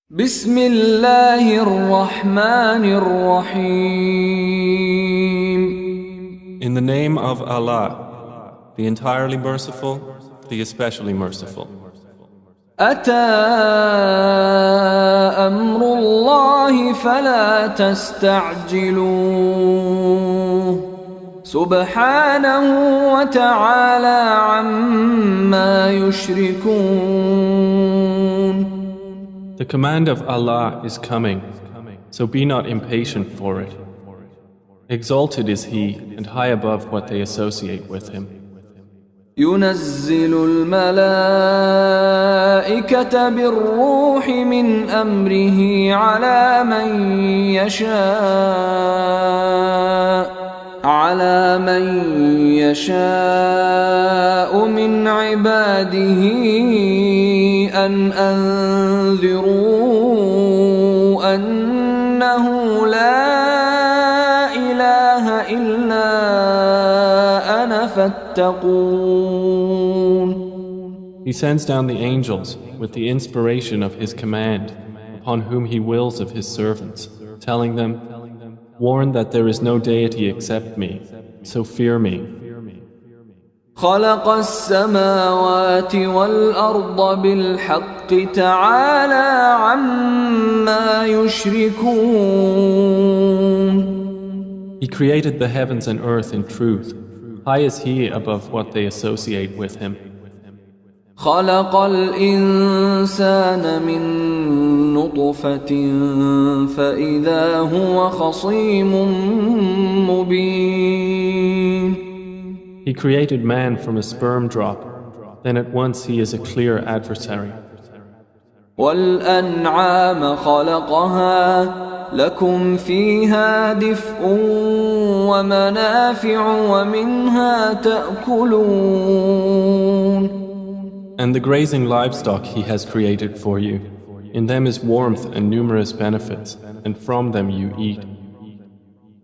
بسم الله الرحمن الرحيم. In the name of Allah, the entirely merciful, the especially merciful. أتى أمر الله فلا تستعجلوه سبحانه وتعالى عما يشركون. The command of Allah is coming, so be not impatient for it. Exalted is He and high above what they associate with Him. ينزل الملائكة بالروح من أمره على من يشاء من عباده أن أنذروا أنه لا إله إلا أنا فاتقون. He sends down the angels with the inspiration of His command upon whom He wills of His servants, telling them, warn that there is no deity except me, so fear me. خلق السماوات والأرض بالحق تعالى عما يشركون. He created the heavens and earth in truth. High is He above what they associate with Him. خلق الإنسان من نطفة فإذا هو خصيم مبين. He created man from a sperm drop, then at once he is a clear adversary. وَالْأَنْعَامَ خَلَقَهَا لَكُمْ فِيهَا دِفْءٌ وَمَنَافِعُ وَمِنْهَا تَأْكُلُونَ. And the grazing livestock He has created for you. In them is warmth and numerous benefits, and from them you eat.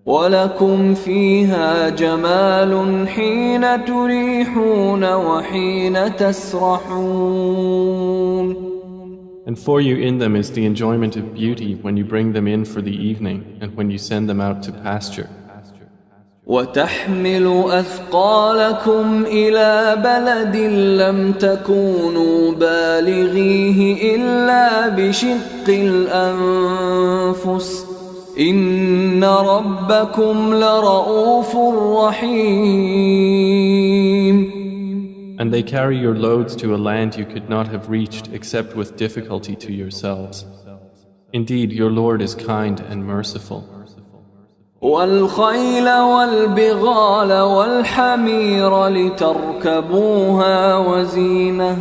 وَلَكُمْ فِيهَا جَمَالٌ حِينَ تُرِيحُونَ وَحِينَ تَسْرَحُونَ. And for you in them is the enjoyment of beauty when you bring them in for the evening and when you send them out to pasture. وَتَحْمِلُ أَثْقَالَكُمْ إِلَى بَلَدٍ لَمْ تَكُونُوا بَالِغِيهِ إِلَّا بِشِقِّ الْأَنفُسِ إِنَّ رَبَّكُمْ لَرَءُوفٌ رَحِيمٌ. And they carry your loads to a land you could not have reached except with difficulty to yourselves. Indeed, your Lord is kind and merciful. وَالْخَيْلَ وَالْبِغَالَ وَالْحَمِيرَ لِتَرْكَبُوهَا وَزِينَةً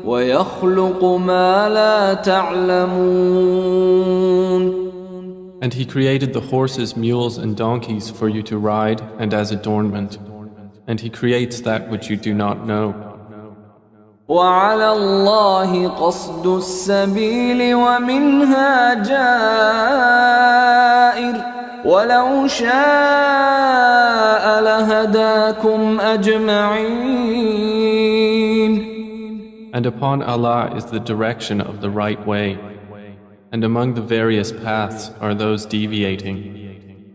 وَيَخْلُقُ مَا لَا تَعْلَمُونَ. And He created the horses, mules, and donkeys for you to ride and as adornment. And He creates that which you do not know. وَعَلَى اللَّهِ قَصْدُ السَّبِيلِ وَمِنْهَا جَائِرٌ وَلَوْ شَاءَ لَهَدَاكُمْ أَجْمَعِينَ. And upon Allah is the direction of the right way. And among the various paths are those deviating.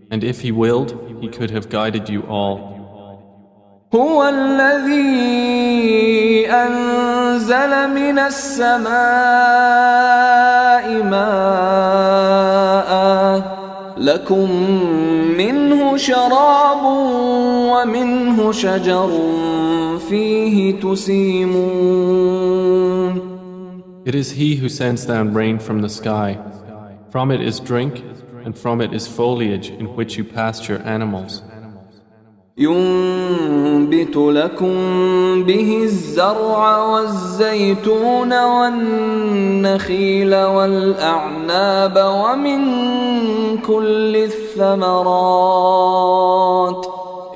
And if He willed, He could have guided you all. هو الذي أنزل من السماء ماء لكم منه شراب ومنه شجر فيه تسيمون. It is He who sends down rain from the sky. From it is drink, and from it is foliage in which you pasture animals. ينبت لكم به الزرع والزيتون والنخيل والأعناب ومن كل الثمرات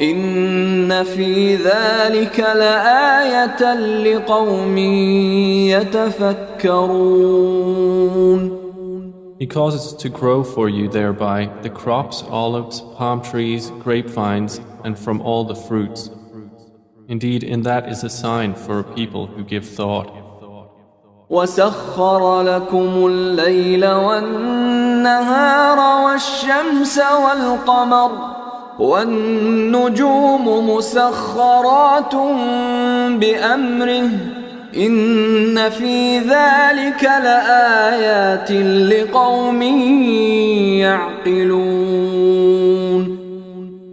إن في ذلك لآية لقوم يتفكرون. He causes to grow for you thereby the crops, olives, palm trees, grapevines, and from all the fruits. Indeed, in that is a sign for a people who give thought. وسخر لكم الليل والنهار والشمس والقمر والنجوم مسخرات بأمره إن في ذلك لآيات لقوم يعقلون.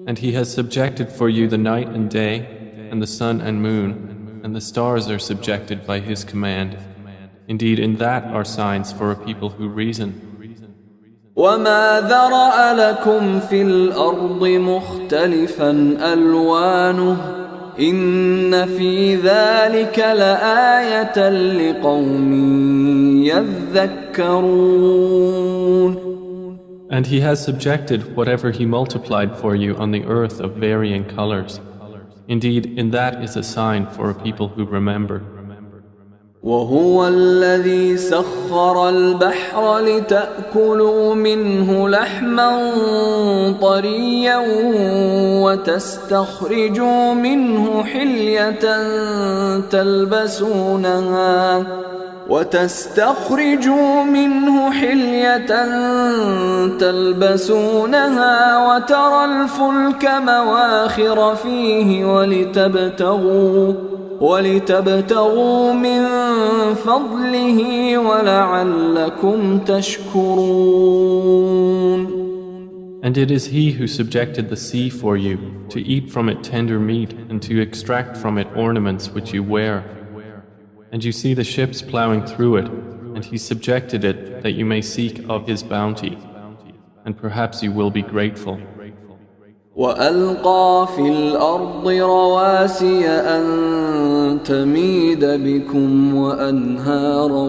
And He has subjected for you the night and day, and the sun and moon, and the stars are subjected by His command. Indeed, in that are signs for a people who reason. وما ذرأ لكم في الأرض مختلفا ألوانه إن في ذلك لآية لقوم يذكرون. And He has subjected whatever He multiplied for you on the earth of varying colors. Indeed, in that is a sign for a people who remember. وهو الذي سخر البحر لتأكلوا منه لحما طريا وتستخرجوا منه حلية تلبسونها وترى الفلك مواخر فيه ولتبتغوا من فضله ولعلكم تشكرون. And it is He who subjected the sea for you, to eat from it tender meat and to extract from it ornaments which you wear. And you see the ships plowing through it, and He subjected it that you may seek of His bounty, and perhaps you will be grateful. وألقى في الأرض رواسي أن تميد بكم وأنهارا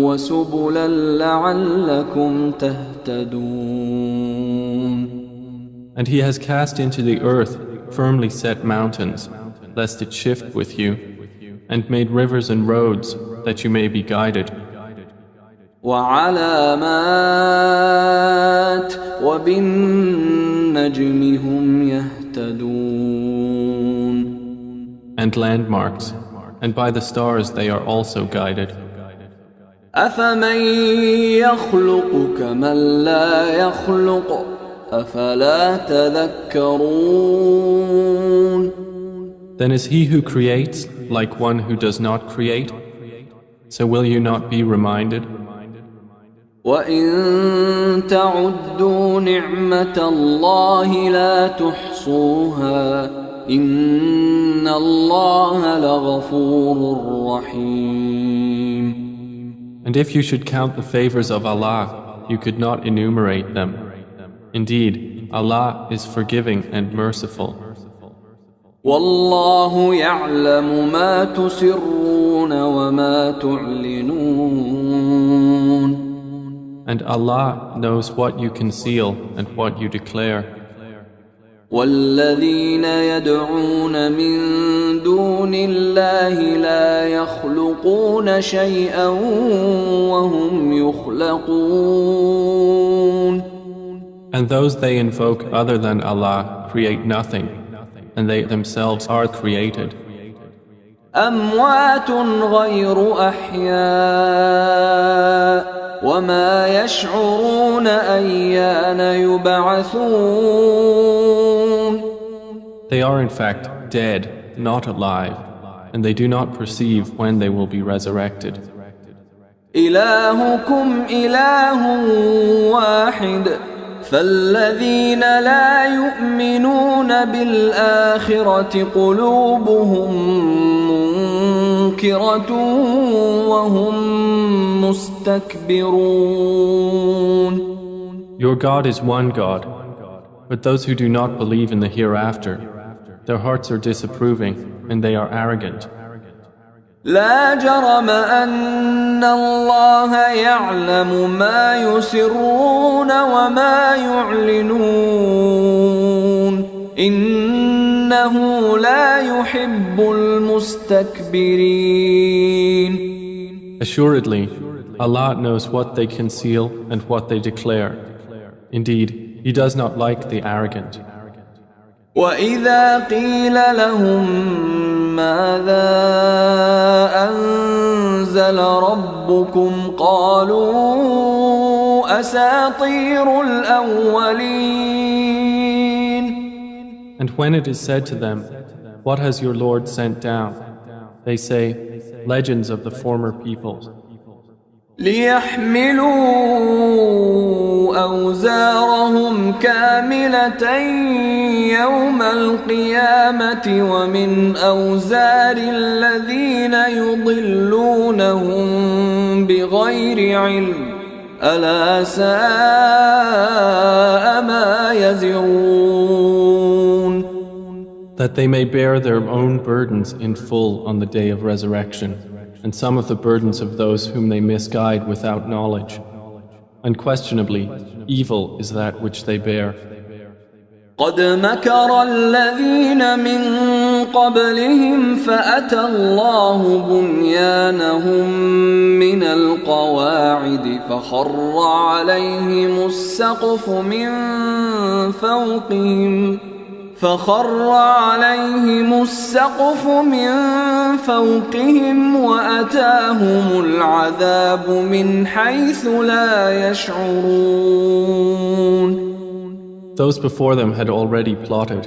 وسبلا لعلكم تهتدون. And He has cast into the earth firmly set mountains, lest it shift with you, and made rivers and roads that you may be guided. وعلامات وبالنجم هم يهتدون. And landmarks, and by the stars they are also guided. أفمن يخلق كمن لا يخلق أفلا تذكرون. Then is He who creates like one who does not create? So will you not be reminded? وَإِن تَعُدُّوا نِعْمَةَ اللَّهِ لَا تُحْصُوهَا إِنَّ اللَّهَ لَغَفُورٌ رَحِيمٌ. And if you should count the favors of Allah, you could not enumerate them. Indeed, Allah is forgiving and merciful. وَاللَّهُ يَعْلَمُ مَا تُسِرُّونَ وَمَا تُعْلِنُونَ. And Allah knows what you conceal and what you declare. وَالَّذِينَ يَدْعُونَ مِن دُونِ اللَّهِ لَا يَخْلُقُونَ شَيْئًا وَهُمْ يُخْلَقُونَ. And those they invoke other than Allah create nothing, and they themselves are created. أَمْوَاتٌ غَيْرُ أَحْيَاءٍ وَمَا يَشْعُرُونَ أَيَّانَ يُبْعَثُونَ. They are in fact dead, not alive, and they do not perceive when they will be resurrected. إِلَٰهُكُمْ إِلَٰهٌ واحد فالذين لا يؤمنون بالآخرة قلوبهم منكرة وهم مستكبرون. Your God is one God, but those who do not believe in the hereafter, their hearts are disapproving and they are arrogant. لا جرم أن الله يعلم ما يسرون وما يعلنون إنه لا يحب المستكبرين. Assuredly, Allah knows what they conceal and what they declare. Indeed, He does not like the arrogant. وَإِذَا قِيلَ لَهُم مَّاذَا أَنزَلَ أنزل ربكم قالوا أساطير الأولين. And when it is said to them, "What has your Lord sent down?" they say, "Legends of the former peoples." ليحملوا أوزارهم كاملة يوم القيامة ومن أوزار الذين يضلونهم بغير علم ألا ساء ما يزرون. That they may bear their own burdens in full on the day of resurrection, and some of the burdens of those whom they misguide without knowledge. Unquestionably, evil is that which they bear. قد مكر الذين من قبلهم فأتى الله بنيانهم من القواعد فخر عليهم السقف من فوقهم وأتاهم العذاب من حيث لا يشعرون. Those before them had already plotted,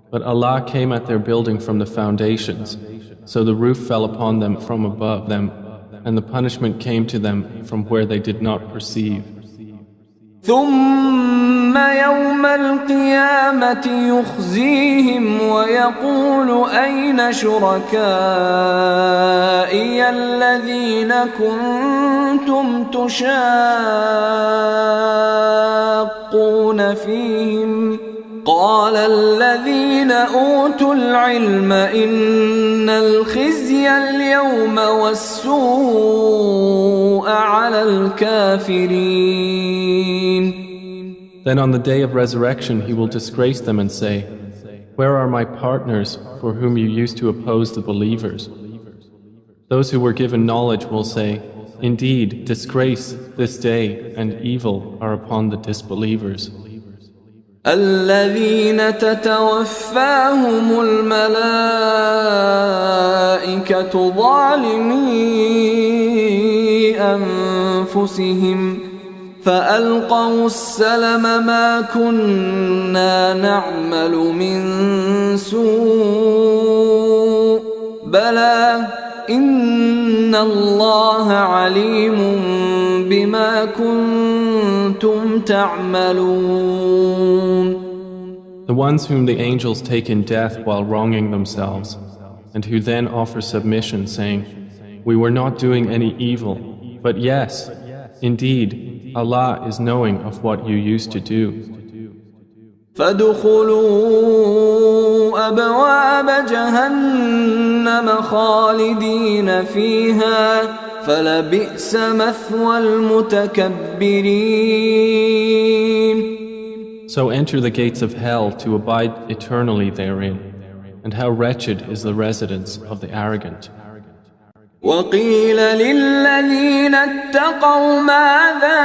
but Allah came at their building from the foundations, so the roof fell upon them from above them, and the punishment came to them from where they did not perceive. ثم يوم القيامة يخزيهم ويقول أين شركائي الذين كنتم تشاقون فيهم قال الذين أوتوا العلم إن الخزي اليوم والسوء على الكافرين. Then on the day of resurrection he will disgrace them and say, "Where are my partners for whom you used to oppose the believers?" Those who were given knowledge will say, "Indeed, disgrace this day and evil are upon the disbelievers." الذين تتوفاهم الملائكة ظالمي أنفسهم فألقوا السلم ما كنا نعمل من سوء بلى إن الله عليم بما كنتم تعملون. The ones whom the angels take in death while wronging themselves, and who then offer submission, saying, "We were not doing any evil, but yes, indeed, Allah is knowing of what you used to do." فادخلوا أبواب جهنم خالدين فيها فلبئس مثوى المتكبرين. So enter the gates of hell to abide eternally therein, and how wretched is the residence of the arrogant. وقيل للذين اتقوا ماذا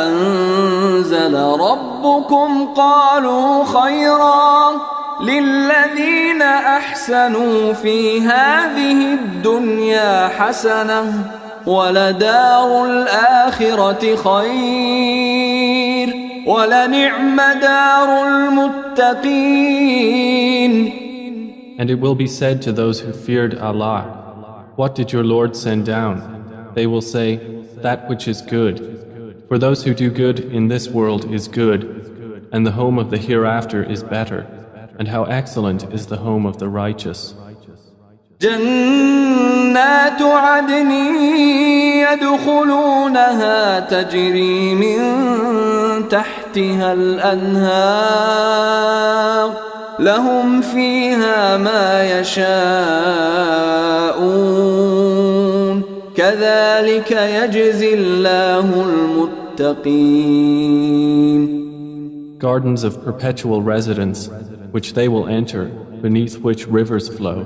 أنزل ربكم قالوا خيرا للذين أحسنوا في هذه الدنيا حسنة ولدار الآخرة خير ولنعم دار المتقين. And it will be said to those who feared Allah, "What did your Lord send down?" They will say, "That which is good." For those who do good in this world is good, and the home of the hereafter is better, and how excellent is the home of the righteous. جنات عدن يدخلونها تجري من تحتها الأنهار لهم فيها ما يشاءون كذلك يجزي الله المتقين. Gardens of perpetual residence, which they will enter, beneath which rivers flow.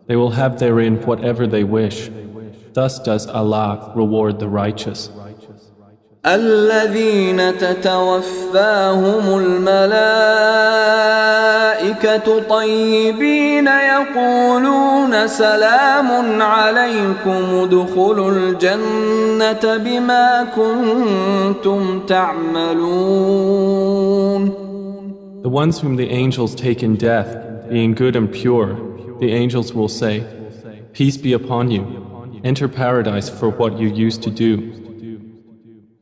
They will have therein whatever they wish. Thus does Allah reward the righteous. الذين تتوفاهم الملائكة طيبين يقولون سلام عليكم ادخلوا الجنة بما كنتم تعملون. The ones whom the angels take in death, being good and pure, the angels will say, "Peace be upon you. Enter paradise for what you used to do."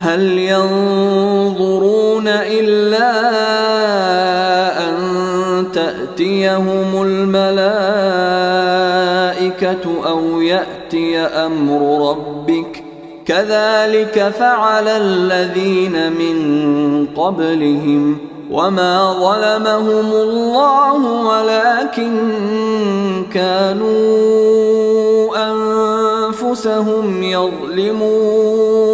هل ينظرون إلا أن تأتيهم الملائكة أو يأتي أمر ربك كذلك فعل الذين من قبلهم وما ظلمهم الله ولكن كانوا أنفسهم يظلمون.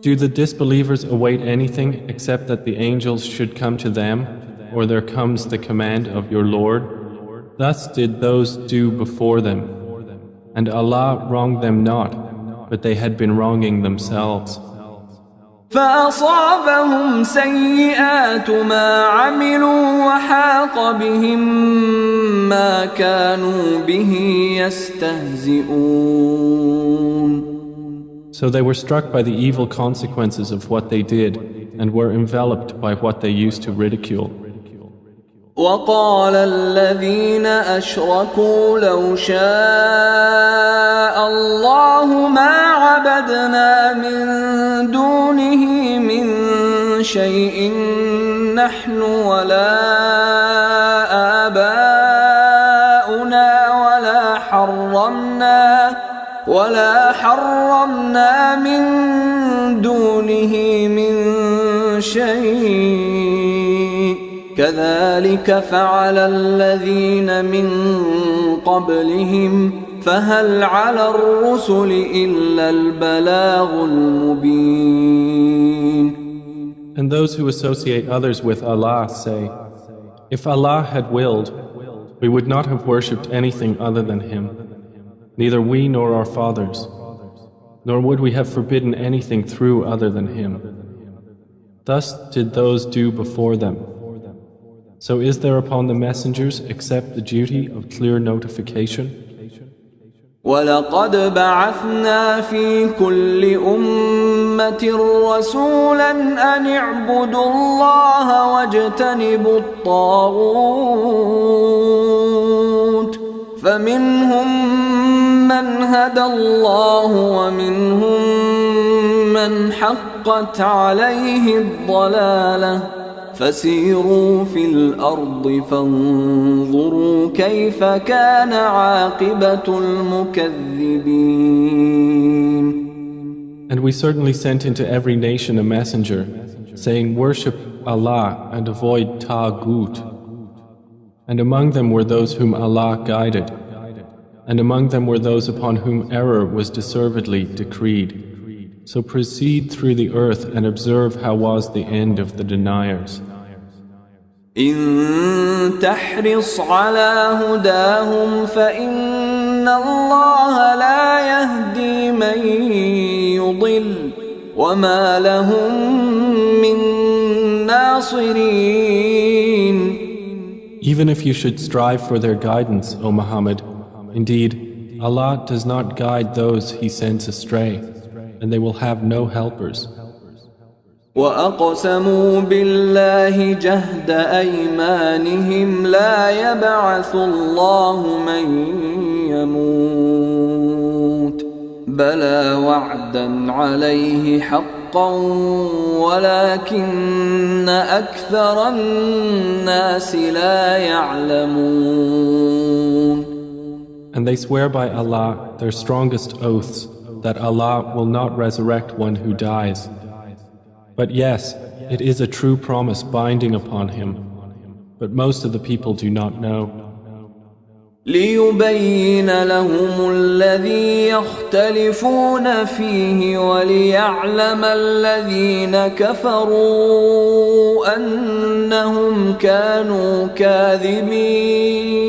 Do the disbelievers await anything except that the angels should come to them, or there comes the command of your Lord? Thus did those do before them. And Allah wronged them not, but they had been wronging themselves. فأصابهم سيئات ما عملوا وحاق بهم ما كانوا به يستهزئون. So they were struck by the evil consequences of what they did and were enveloped by what they used to ridicule. وقال الذين أشركوا لو شاء الله ما عبدنا من دونه من شيء نحن ولا آباؤنا ولا حرمنا من دونه من شيء كذلك فعل الذين من قبلهم فهل على الرسل إلا البلاغ المبين. And those who associate others with Allah say, if Allah had willed, we would not have worshipped anything other than Him, neither we nor our fathers, nor would we have forbidden anything through other than Him. Thus did those do before them. So is there upon the messengers except the duty of clear notification? وَلَقَدْ بَعَثْنَا فِي كُلِّ أُمَّةٍ رَسُولًا أَنِ اعْبُدُوا اللَّهَ وَاجْتَنِبُوا الطَّاغُوتَ فَمِنْهُمْ مَنْ هَدَى اللَّهُ وَمِنْهُمْ مَنْ حَقَّتْ عَلَيْهِ الضَّلَالَةُ فسيروا في الأرض فانظروا كيف كان عاقبة المكذبين. And we certainly sent into every nation a messenger, saying, worship Allah and avoid Taghut. And among them were those whom Allah guided, and among them were those upon whom error was deservedly decreed. So proceed through the earth and observe how was the end of the deniers. إن تحرص على هداهم فإن الله لا يهدي من يضل وما لهم من ناصرين. Even if you should strive for their guidance, O Muhammad, indeed, Allah does not guide those He sends astray, and they will have no helpers. وأقسموا بالله جهد أيمانهم لا يبعث الله من يموت بلى وعدا عليه حقا ولكن أكثر الناس لا يعلمون. And they swear by Allah their strongest oaths that Allah will not resurrect one who dies. But yes, it is a true promise binding upon him, but most of the people do not know. ليبين لهم الذي يختلفون فيه وليعلم الذين كفروا أنهم كانوا كاذبين.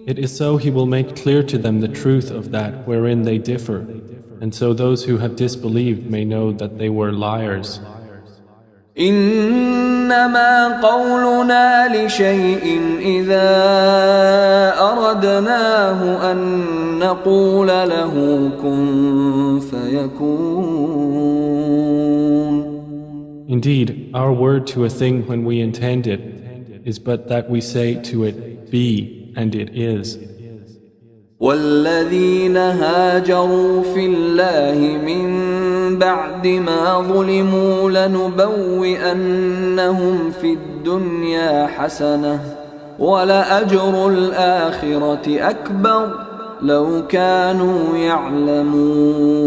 It is so He will make clear to them the truth of that wherein they differ, And so those who have disbelieved may know that they were liars. إنما قولنا لشيء إذا أردناه أن نقول له كن فيكون. Indeed, our word to a thing when we intend it is but that we say to it, be, and it is. والذين هاجروا في الله من بعد ما ظلموا لنبوئنهم في الدنيا حسنة ولأجر الآخرة أكبر لو كانوا يعلمون.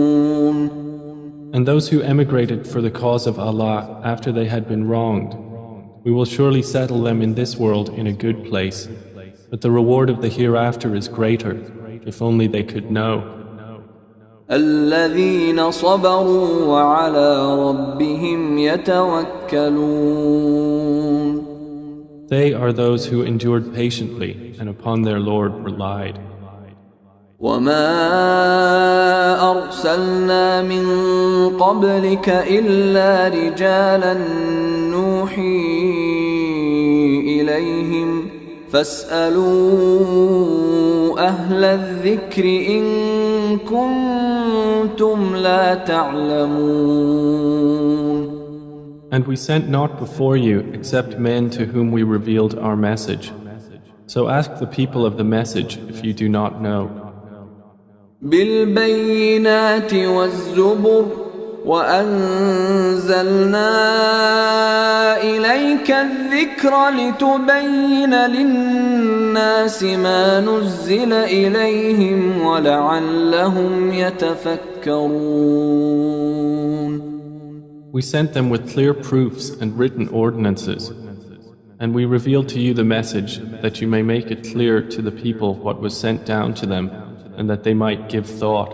And those who emigrated for the cause of Allah after they had been wronged, we will surely settle them in this world in a good place, but the reward of the hereafter is greater, if only they could know. الذين صبروا وعلى ربهم يتوكلون. They are those who endured patiently and upon their Lord relied. وما أرسلنا من قبلك إلا رجالا نوحي إليهم فاسألوا أهل الذكر إن كنتم لا تعلمون. And we sent not before you except men to whom we revealed our message. So ask the people of the message if you do not know. بالبينات والزبر وأنزلنا إليك الذكر لتبين للناس ما نزل إليهم ولعلهم يتفكرون. We sent them with clear proofs and written ordinances, and we revealed to you the message that you may make it clear to the people what was sent down to them, and that they might give thought.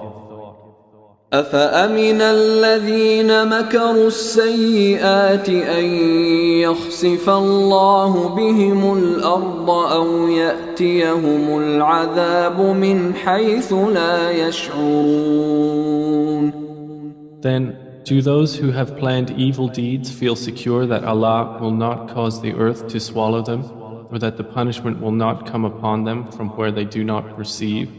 أفأمن الذين مكروا السيئات أن يخسف الله بهم الأرض أو يأتيهم العذاب من حيث لا يشعرون. Then, do those who have planned evil deeds feel secure that Allah will not cause the earth to swallow them, or that the punishment will not come upon them from where they do not perceive?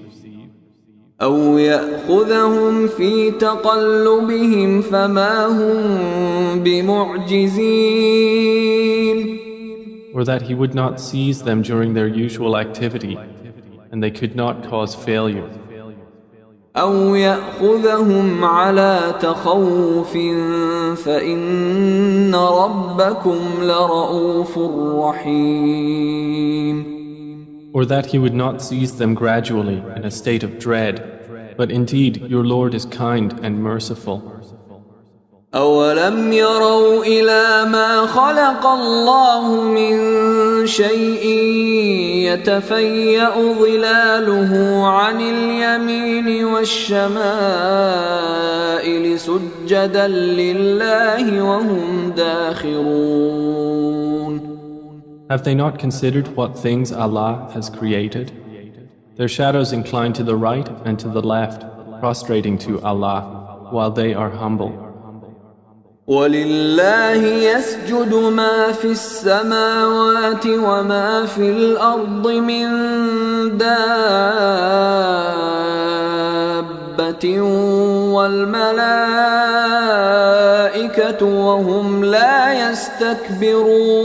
أو يأخذهم في تقلبهم فما هم بمعجزين. Or that He would not seize them during their usual activity, and they could not cause failure. أو يأخذهم على تخوف فإن ربكم لرؤوف رحيم. Or that He would not seize them gradually in a state of dread, but indeed your Lord is kind and merciful. أولم يروا إلى ما خلق الله من شيء يتفيأ ظلاله عن اليمين والشمائل سجدا لله وهم داخرون. Have they not considered what things Allah has created? Their shadows incline to the right and to the left, prostrating to Allah, while they are humble. ولله يسجد ما في السماوات وما في الأرض من دابة والملائكة وهم لا يستكبرون.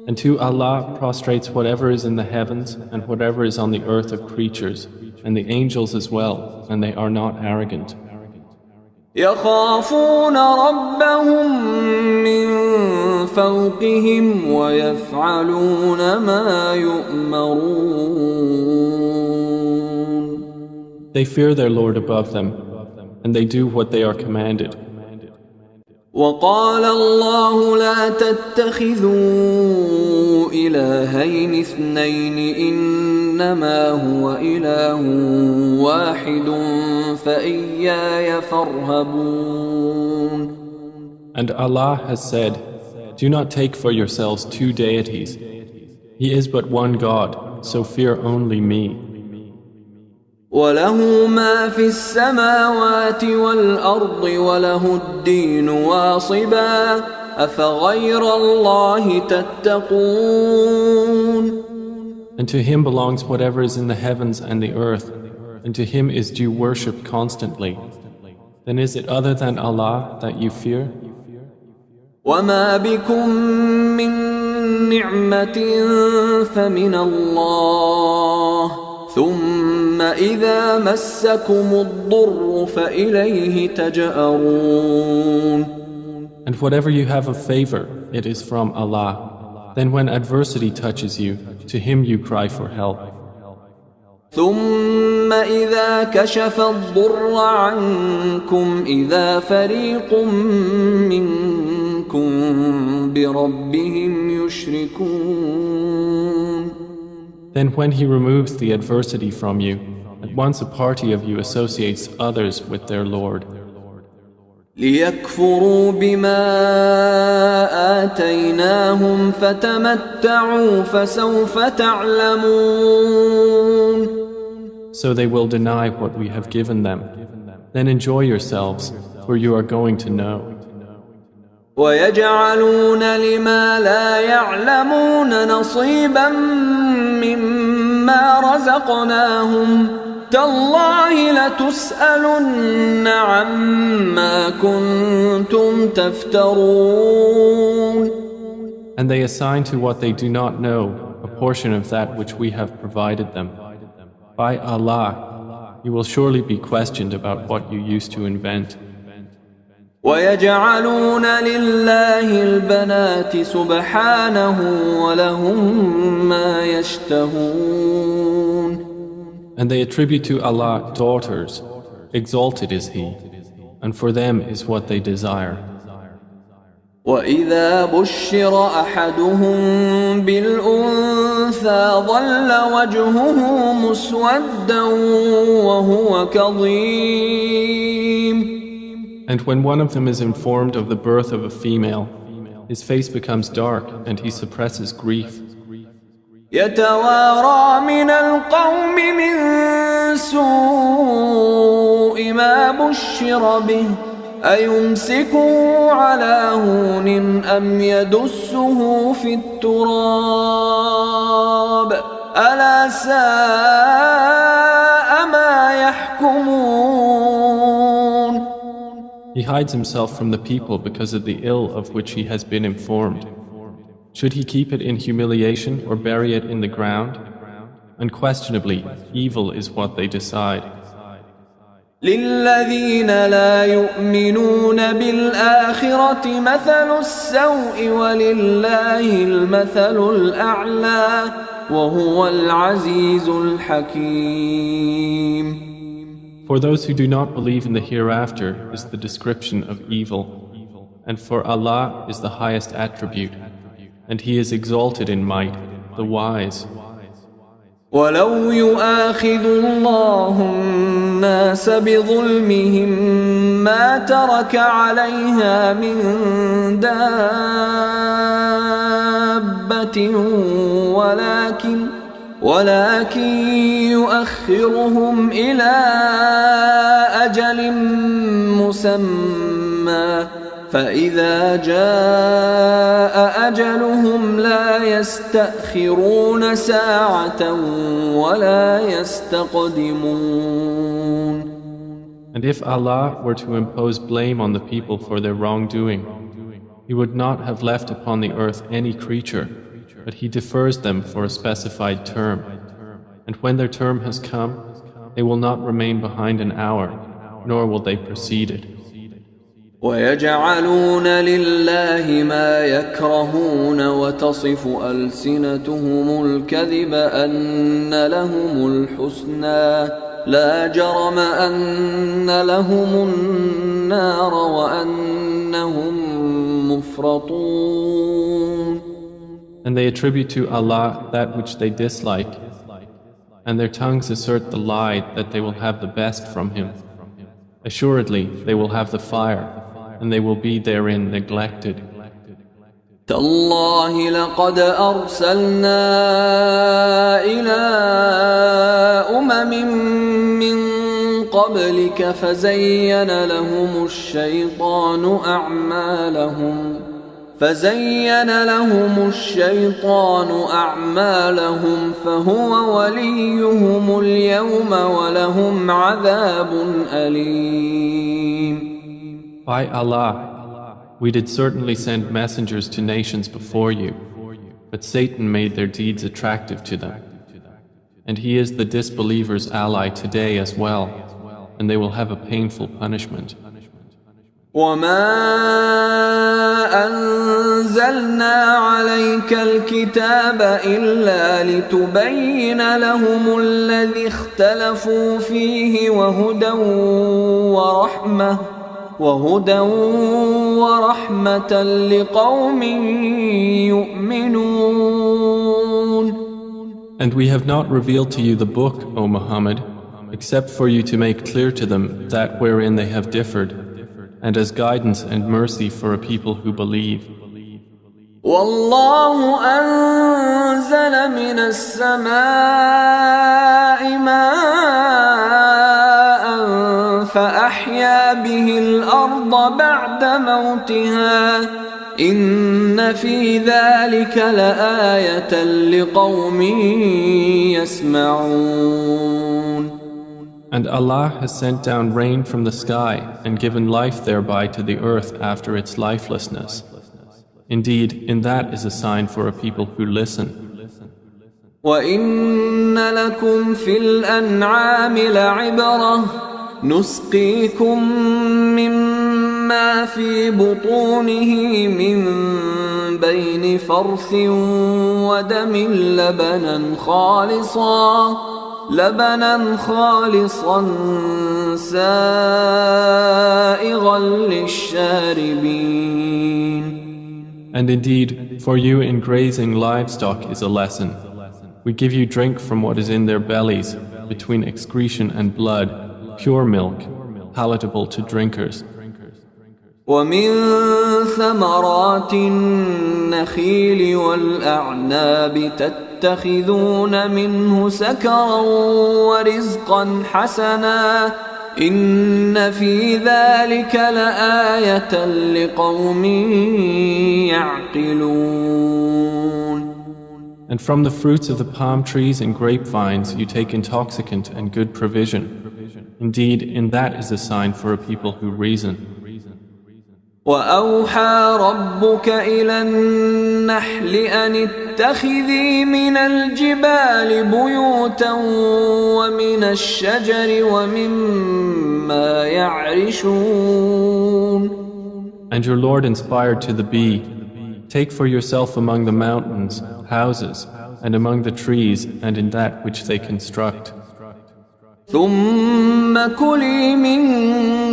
And to Allah prostrates whatever is in the heavens and whatever is on the earth of creatures, and the angels as well, and they are not arrogant. يخافون ربهم من فوقهم ويفعلون ما يؤمرون. They fear their Lord above them, and they do what they are commanded. وقال الله لا تتخذوا إلهين اثنين إنما هو إله واحد فإياي فارهبون. And Allah has said, do not take for yourselves two deities. He is but one God, so fear only me. وله ما في السماوات والأرض وله الدين واصبا أفغير الله تتقون. And to him belongs whatever is in the heavens and the earth, and to him is due worship constantly. Then is it other than Allah that you fear? وما بكم من نعمة فمن الله ثم إذا مسكم الضر فإليه تجأرون. And whatever you have of favor, it is from Allah. Then when adversity touches you, to him you cry for help. ثم إذا كشف الضر عنكم إذا فريق منكم بربهم يشركون. Then when he removes the adversity from you, at once a party of you associates others with their Lord. ليكفروا بما آتيناهم فتمتعوا فسوف تعلمون. So they will deny what we have given them. Then enjoy yourselves, for you are going to know. ويجعلون لما لا يعلمون نصيبا مما رزقناهم تالله لتسألن عما كنتم تفترون. And they assign to what they do not know a portion of that which we have provided them. By Allah, you will surely be questioned about what you used to invent. ويجعلون لله البنات سبحانه ولهم ما يشتهون. And they attribute to Allah daughters. Exalted is He, and for them is what they desire. وإذا بشر أحدهم بالأنثى ظل وجهه مسودا وهو كظيم. And when one of them is informed of the birth of a female, his face becomes dark and he suppresses grief. يتوارى من القوم من سوء ما بشر به أيمسكه على هون أم يدسه في التراب ألا ساء ما يحكمون. He hides himself from the people because of the ill of which he has been informed. Should he keep it in humiliation or bury it in the ground? Unquestionably, evil is what they decide. للذين لا يؤمنون بالآخرة مثل السوء ولله المثل الأعلى وهو العزيز الحكيم. For those who do not believe in the hereafter is the description of evil, and for Allah is the highest attribute, and He is exalted in might, the wise. ولو يؤاخذ الله الناس بظلمهم ما ترك عليها من دابة ولكن يؤخرهم إلى أجل مسمى فإذا جاء أجلهم لا يستأخرون ساعة ولا يستقدمون. And if Allah were to impose blame on the people for their wrongdoing, He would not have left upon the earth any creature, but He defers them for a specified term. And when their term has come, they will not remain behind an hour, nor will they precede it. ويجعلون لله ما يكرهون وتصف ألسنتهم الكذب أن لهم الحسنى لا جرم أن لهم النار وأنهم مفرطون. And they attribute to Allah that which they dislike, and their tongues assert the lie that they will have the best from Him. Assuredly, they will have the fire, and they will be therein neglected. تالله لقد أرسلنا إلى أمم من قبلك فزين لهم الشيطان أعمالهم فهو وليهم اليوم ولهم عذاب أليم. By Allah, we did certainly send messengers to nations before you, but Satan made their deeds attractive to them. And he is the disbelievers' ally today as well, and they will have a painful punishment. وما أنزلنا عليك الكتاب إلا لتبين لهم الذي اختلفوا فيه وهدى ورحمة لقوم يؤمنون. And we have not revealed to you the book, O Muhammad, except for you to make clear to them that wherein they have differed, and as guidance and mercy for a people who believe. والله أنزل من السماء ماء فأحيا به الأرض بعد موتها إن في ذلك لآية لقوم يسمعون. And Allah has sent down rain from the sky and given life thereby to the earth after its lifelessness. Indeed, in that is a sign for a people who listen. وَإِنَّ لَكُمْ فِي الْأَنْعَامِ لَعِبْرَةً نُسْقِيكُم مِّمَّا فِي بُطُونِهِ مِن بَيْنِ فَرْثٍ وَدَمٍ لبنا خالصا سائغا للشاربين. And indeed, for you in grazing livestock is a lesson. We give you drink from what is in their bellies, between excretion and blood, pure milk, palatable to drinkers. ومن ثمرات النخيل والأعناب تتخذون منه سكرا ورزقا حسنا إن في ذلك لآية لقوم يعقلون. And from the fruits of the palm trees and grapevines you take intoxicant and good provision. Indeed, in that is a sign for a people who reason. وأوحى ربك إلى النحل أن اتخذي من الجبال بيوتا ومن الشجر ومما يعرشون. And your Lord inspired to the bee, take for yourself among the mountains houses, and among the trees and in that which they construct. ثم كلي من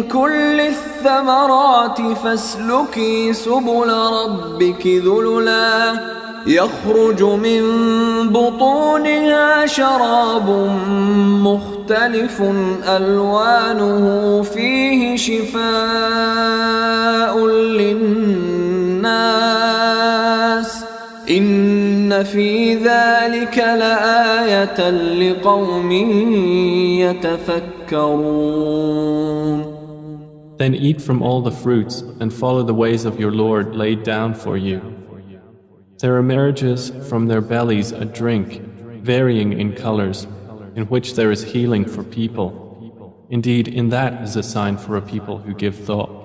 كل الثمرات فاسلكي سبل ربك ذللا يخرج من بطونها شراب مختلف ألوانه فيه شفاء للناس إن في ذلك لآية لقوم يتفكرون. Then eat from all the fruits and follow the ways of your Lord laid down for you. There emerges from their bellies a drink, varying in colors, in which there is healing for people. Indeed, in that is a sign for a people who give thought.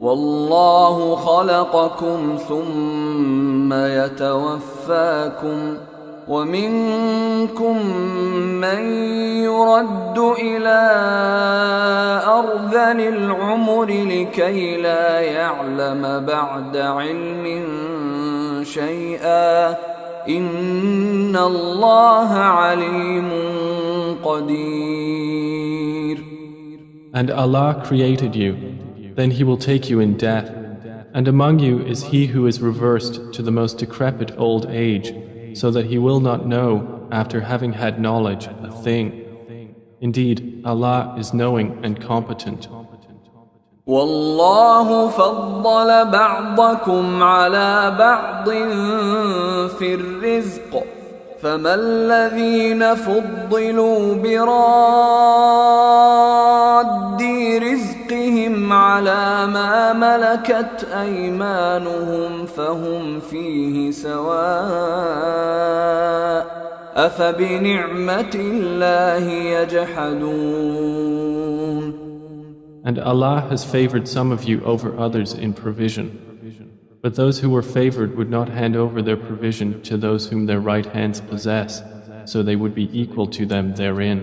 والله خلقكم ثم يتوفاكم ومنكم من يرد إلى أرذل العمر لكي لا يعلم بعد علم شيئا إن الله عليم قدير. And Allah created you. Then He will take you in death, and among you is he who is reversed to the most decrepit old age, so that he will not know, after having had knowledge, a thing. Indeed, Allah is knowing and competent. والله فضل بعضكم على بعض في الرزق فما الذين فضلوا براد رزقهم على ما ملكت أيمانهم فهم فيه سواء أفبنعمة الله يجحدون. And Allah has favored some of you over others in provision. But those who were favored would not hand over their provision to those whom their right hands possess, so they would be equal to them therein.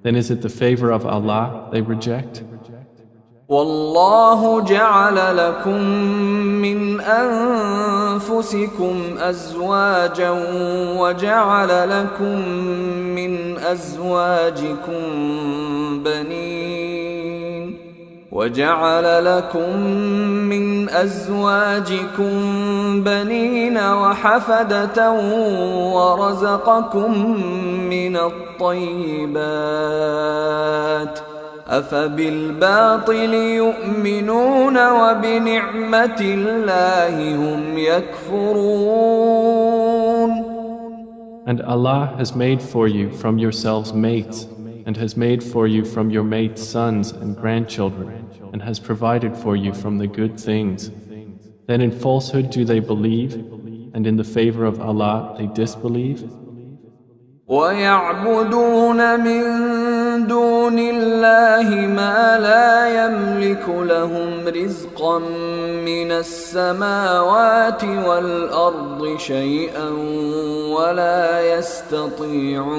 Then is it the favor of Allah they reject? والله جعل لكم من أنفسكم أزواجا وجعل لكم من أزواجكم بنين وحفدة ورزقكم من الطيبات أفبالباطل يؤمنون وبنعمة الله هم يكفرون. And Allah has made for you from yourselves mates, and has made for you from your mates sons and grandchildren, and has provided for you from the good things. Then in falsehood do they believe, and in the favor of Allah they disbelieve? ويعبدون من دون الله ما لا يملك لهم رزقا من السماوات والأرض شيئا ولا يستطيعون.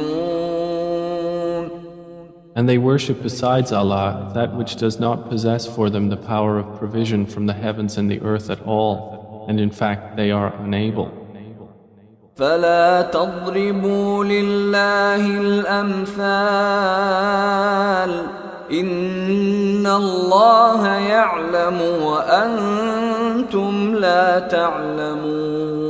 And they worship besides Allah that which does not possess for them the power of provision from the heavens and the earth at all, and in fact they are unable. فلا تضربوا لله الأمثال إن الله يعلم وأنتم لا تعلمون.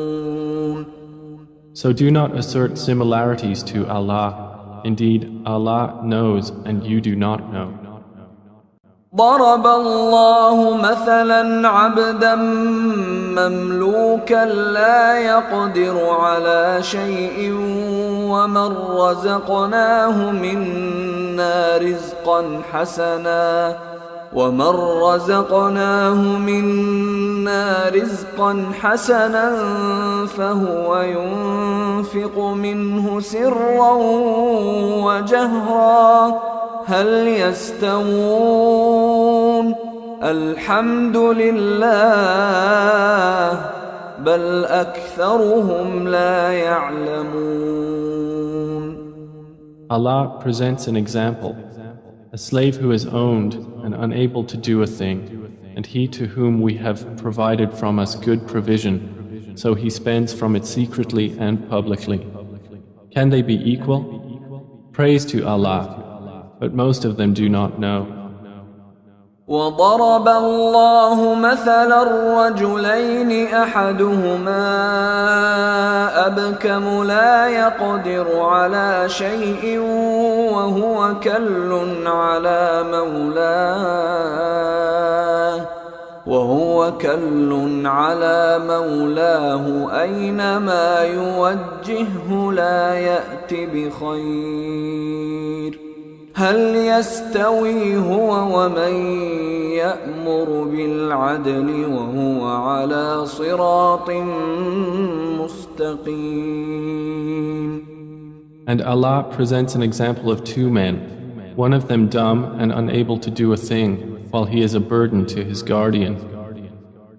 So do not assert similarities to Allah. Indeed, Allah knows and you do not know. ضرب الله مثلا عبدا مملوكا لا يقدر على شيء ومن رزقناه منا رزقا حسنا فهو ينفق منه سرا وجهرا هل يستوون الحمد لله بل أكثرهم لا يعلمون. Allah presents an example. A slave who is owned and unable to do a thing, and he to whom we have provided from us good provision, so he spends from it secretly and publicly. Can they be equal? Praise to Allah, but most of them do not know. وضرب الله مثلا رجلين أحدهما أبكم لا يقدر على شيء وهو كل على مولاه أينما يوجهه لا يأت بخير هل يستوي هو ومن يأمر بالعدل وهو على صراط مستقيم. And Allah presents an example of two men, one of them dumb and unable to do a thing, while he is a burden to his guardian.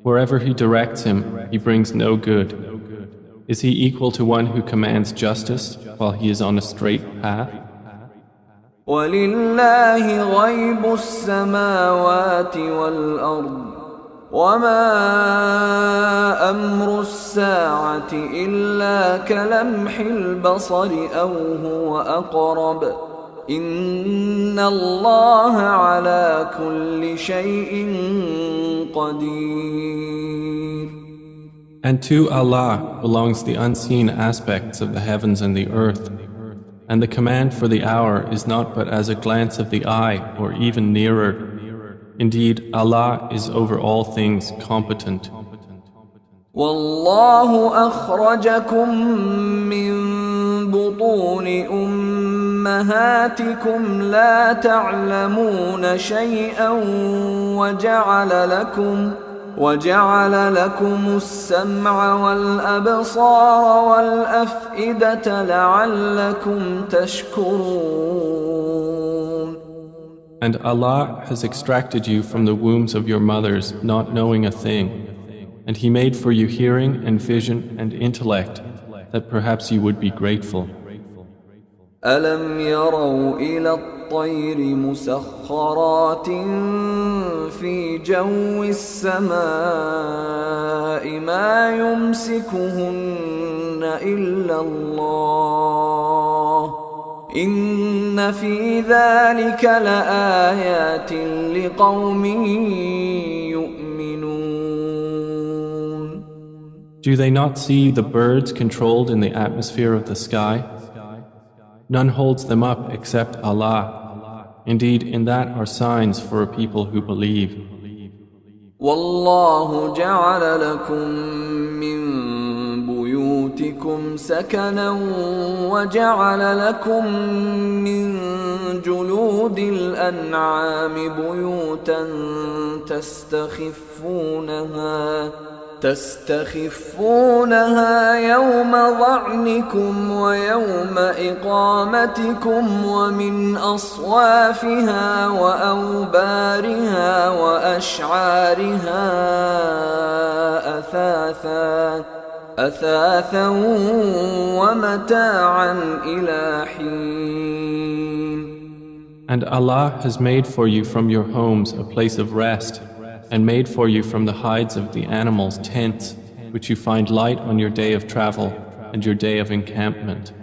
Wherever he directs him, he brings no good. Is he equal to one who commands justice while he is on a straight path? ولله غيب السماوات والأرض وما أمر الساعة إلا كلمح البصر أو هو أقرب إن الله على كل شيء قدير. And to Allah belongs the unseen aspects of the heavens and the earth. And the command for the hour is not but as a glance of the eye or even nearer. Indeed, Allah is over all things competent. والله أخرجكم من بطون أمهاتكم لا تعلمون شيئا وجعل لكم السمع والأبصار والأفئدة لعلكم تشكرون. And Allah has extracted you from the wombs of your mothers not knowing a thing, and He made for you hearing and vision and intellect that perhaps you would be grateful. ألم يروا إلى الطير مسخرات في جو السماء ما يمسكهن إلا الله إن في ذلك لآيات لقوم يؤمنون. Do they not see the birds controlled in the atmosphere of the sky? None holds them up except Allah. Indeed, in that are signs for a people who believe. والله جعل لكم من بيوتكم سكنا وجعل لكم من جلود الأنعام بيوتا تستخفونها يوم ظعنكم ويوم إقامتكم ومن أصوافها وأوبارها وأشعارها أثاثا ومتاعا إلى حين. And Allah has made for you from your homes a place of rest, and made for you from the hides of the animals tents, which you find light on your day of travel and your day of encampment.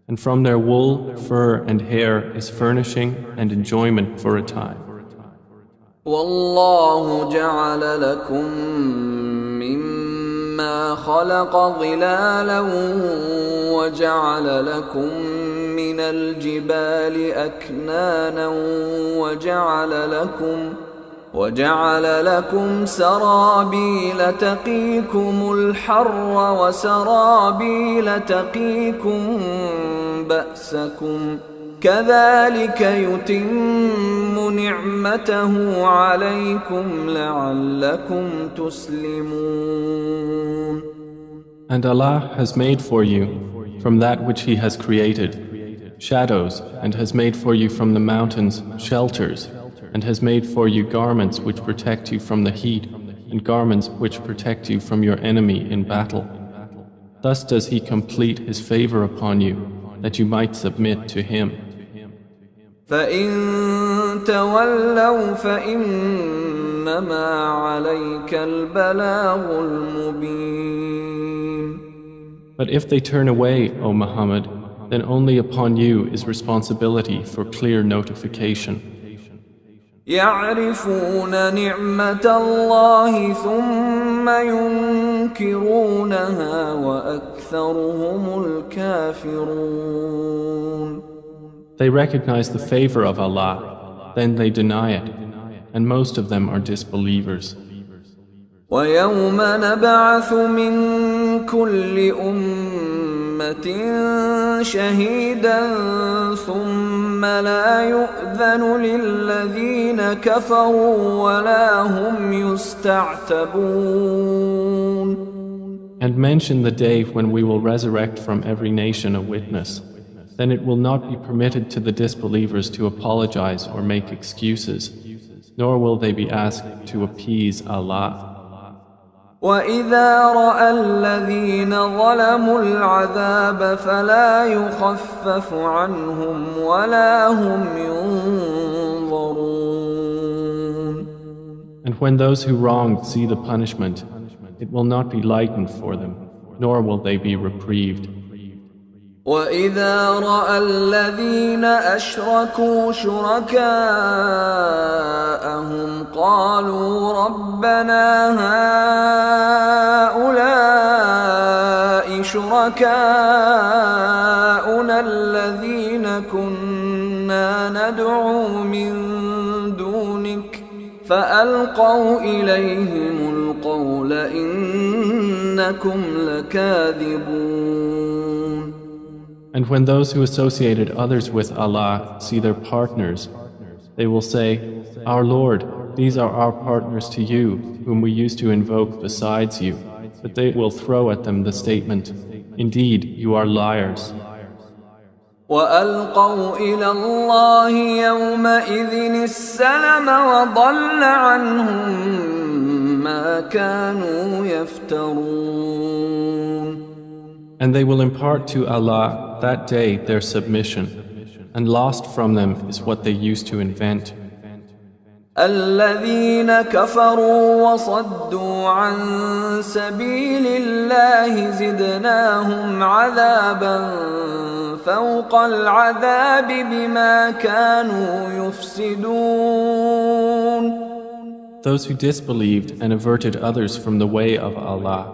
And from their wool, fur, and hair is furnishing and enjoyment for a time. والله جعل لكم مما خلق ظلالا وجعل لكم من الجبال أكنانا وجعل لكم سرابيل تقيكم الحر وسرابيل تقيكم بأسكم كذلك يتم نعمته عليكم لعلكم تسلمون. And Allah has made for you from that which He has created shadows, and has made for you from the mountains shelters, and has made for you garments which protect you from the heat, and garments which protect you from your enemy in battle. Thus does He complete His favor upon you, that you might submit to Him. فَإِن تَوَلَّوْا فَإِنَّمَا عَلَيْكَ الْبَلَاغُ الْمُبِينُ. But if they turn away, O Muhammad, then only upon you is responsibility for clear notification. يعرفون نعمة الله ثم ينكرونها وأكثرهم الكافرون. They recognize the favor of Allah, then they deny it, and most of them are disbelievers. ويوم نبعث من كل أمة شهيدا ثم لا يؤذن للذين كفروا ولا هم يستعتبون. And mention the day when we will resurrect from every nation a witness. Then it will not be permitted to the disbelievers to apologize or make excuses, nor will they be asked to appease Allah. وَإِذَا رَأَى الَّذِينَ ظَلَمُوا الْعَذَابَ فَلَا يُخَفَّفُ عَنْهُمْ وَلَا هُمْ يُنظَرُونَ. And when those who wronged see the punishment, it will not be lightened for them, nor will they be reprieved. وَإِذَا رَأَى الَّذِينَ أَشْرَكُوا شُرَكَاءَهُمْ قَالُوا رَبَّنَا هَؤُلَاءِ شُرَكَاؤُنَا الَّذِينَ كُنَّا نَدْعُو مِن دُونِكَ فألقوا إليهم القول إنكم لكاذبون. And when those who associated others with Allah see their partners, they will say, Our Lord, these are our partners to you, whom we used to invoke besides you. But they will throw at them the statement, Indeed, you are liars. وألقوا إلى الله يومئذ السلم وضل عنهم ما كانوا يفترون. And they will impart to Allah that day their submission, and lost from them is what they used to invent. الذين كفروا وصدوا عن سبيل الله زدناهم عذابا فوق العذاب بما كانوا يفسدون. Those who disbelieved and averted others from the way of Allah,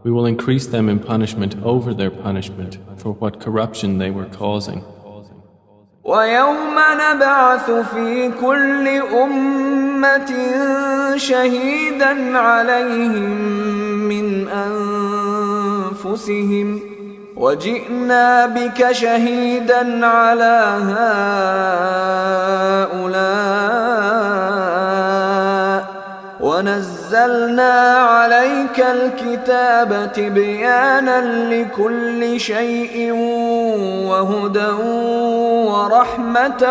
we will increase them in punishment over their punishment for what corruption they were causing. ويوم نبعث في كل أمة شهيدا عليهم من أنفسهم وجئنا بك شهيدا على هؤلاء ونزلنا عليك الكتاب تبيانا لكل شيء وهدى ورحمة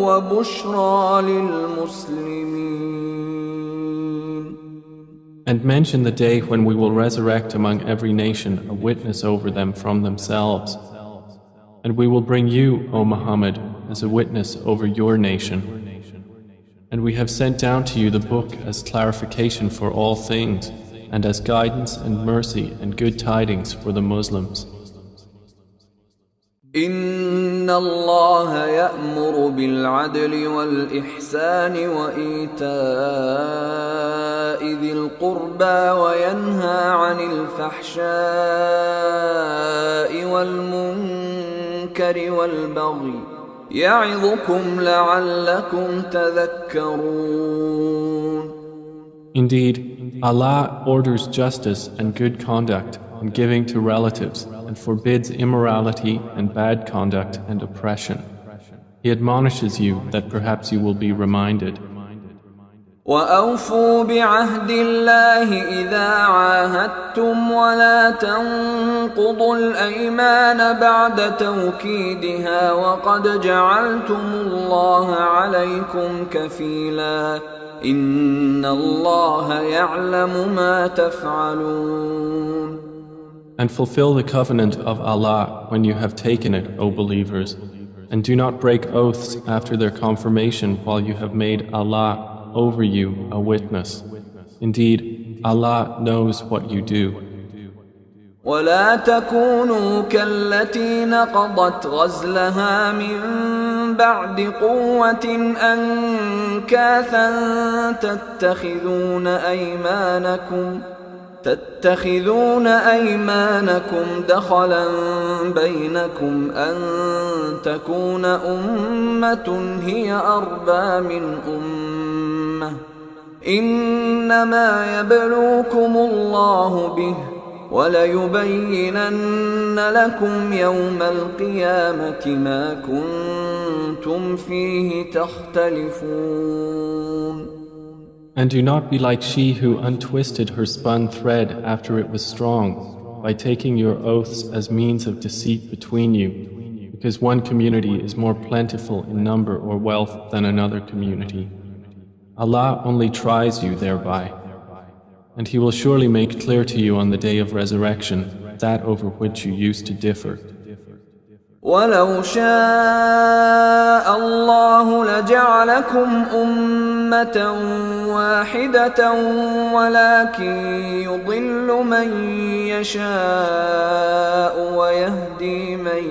وبشرى للمسلمين. And mention the day when we will resurrect among every nation a witness over them from themselves. And we will bring you, O Muhammad, as a witness over your nation. And we have sent down to you the book as clarification for all things, and as guidance and mercy and good tidings for the Muslims. إن الله يأمر بالعدل والإحسان وإيتاء ذي القربى وينهى عن الفحشاء والمنكر والبغي يعظكم لعلكم تذكرون. Indeed, Allah orders justice and good conduct and giving to relatives and forbids immorality and bad conduct and oppression. He admonishes you that perhaps you will be reminded. وأوفوا بعهد الله إذا عاهدتم ولا تنقضوا الأيمان بعد توكيدها وقد جعلتم الله عليكم كفيلا إن الله يعلم ما تفعلون. And fulfill the covenant of Allah when you have taken it, O believers, and do not break oaths after their confirmation while you have made Allah over you a witness. Indeed, Allah knows what you do. ولا تكونوا كالتي نقضت غزلها من بعد قوة أنكاثا تتخذون أيمانكم دخلا بينكم أن تكون أمة هي أربى من أمة إنما يبلوكم الله به وليبينن لكم يوم القيامة ما كنتم فيه تختلفون. And do not be like she who untwisted her spun thread after it was strong, by taking your oaths as means of deceit between you, because one community is more plentiful in number or wealth than another community. Allah only tries you thereby, and He will surely make clear to you on the day of resurrection that over which you used to differ. ولو شاء الله لجعلكم أمة واحدة ولكن يضل من يشاء ويهدي من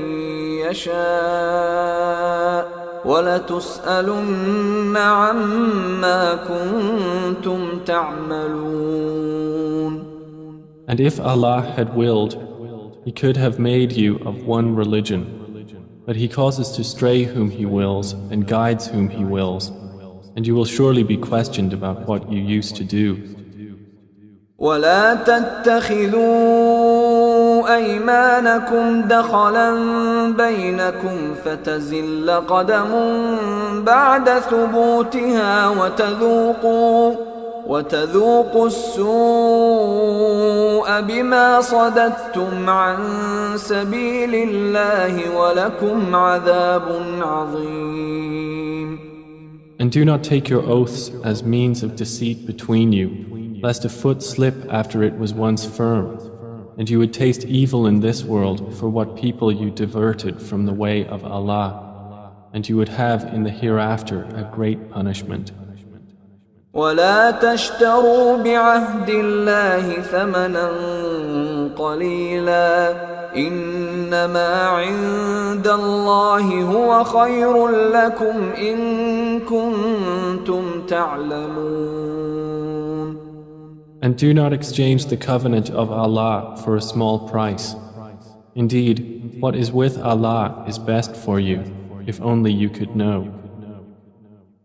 يشاء ولتسألن عما كنتم تعملون. And if Allah had willed, He could have made you of one religion. But He causes to stray whom He wills and guides whom He wills. and you will surely be questioned about what you used to do. ولا تتخذوا أيمانكم دخلا بينكم فتزل قدم بعد ثبوتها وتذوقوا السوء بما صددتم عن سبيل الله ولكم عذاب عظيم. And do not take your oaths as means of deceit between you, lest a foot slip after it was once firm, and you would taste evil in this world for what people you diverted from the way of Allah, and you would have in the hereafter a great punishment. ولا تشتروا بعهد الله ثمنا قليلا إنما عند الله هو خير لكم إن كنتم تعلمون. And do not exchange the covenant of Allah for a small price. Indeed, what is with Allah is best for you, if only you could know.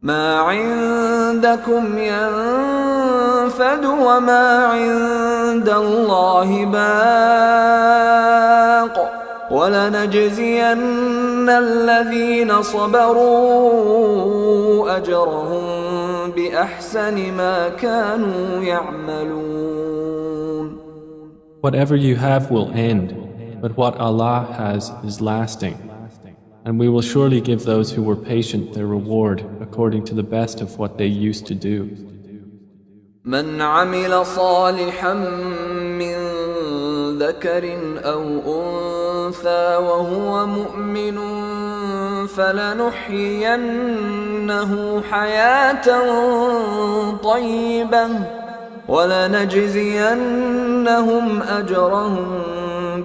ما عندكم ينفد وما عند الله باق ولنجزين الذين صبروا أجرهم بأحسن ما كانوا يعملون. Whatever you have will end, but what Allah has is lasting. And we will surely give those who were patient their reward according to the best of what they used to do. من عمل صالحا من ذكر أو أنثى وهو مؤمن فلنحيينه حياة طيبة ولنجزينهم أجرهم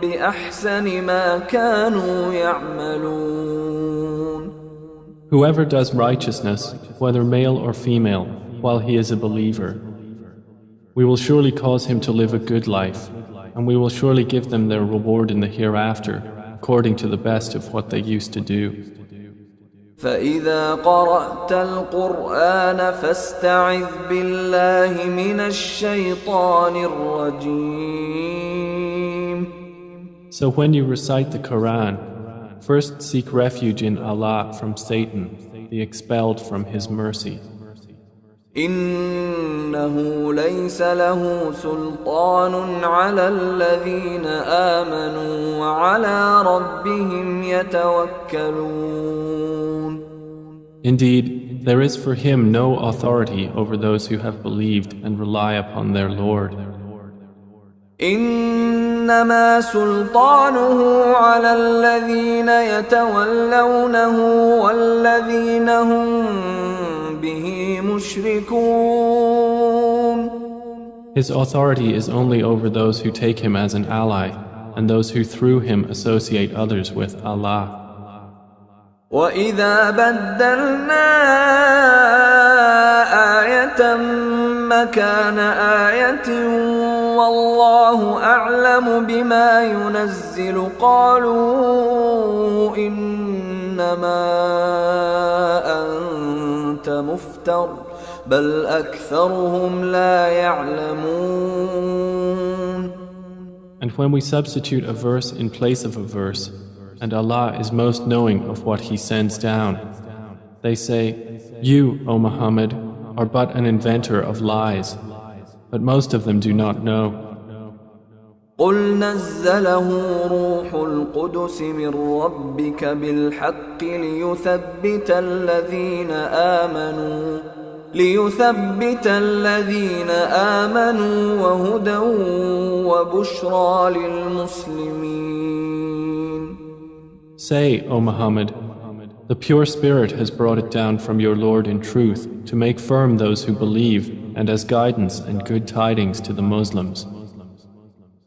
بأحسن ما كانوا يعملون. Whoever does righteousness, whether male or female, while he is a believer, we will surely cause him to live a good life, and we will surely give them their reward in the hereafter, according to the best of what they used to do. فإذا قرأت القرآن فاستعذ بالله من الشيطان الرجيم. So when you recite the Quran, first seek refuge in Allah from Satan, the expelled from His mercy. إنه ليس له سلطان على الذين آمنوا وعلى ربهم يتوكلون. Indeed, there is for him no authority over those who have believed and rely upon their Lord. إنما سلطانه على الذين يتولونه والذين هم به مشركون. His authority is only over those who take him as an ally and those who through him associate others with Allah. وَإِذَا بَدَّلْنَا آيَةً مَكَانَ آيَةٍ وَاللَّهُ أَعْلَمُ بِمَا يُنَزِّلُ قَالُوا إِنَّمَا أَنْتَ مُفْتَرٍ بَلْ أَكْثَرُهُمْ لَا يَعْلَمُونَ. And when we substitute a verse in place of a verse, and Allah is most knowing of what He sends down, they say, "You, O Muhammad, are but an inventor of lies," but most of them do not know. قُلْ نَزَّلَهُ رُوحُ الْقُدُسِ مِنْ رَبِّكَ بِالْحَقِّ ليثبت الذين آمنوا وهدى وبشرى للمسلمين. Say, O Muhammad, the pure Spirit has brought it down from your Lord in truth to make firm those who believe and as guidance and good tidings to the Muslims.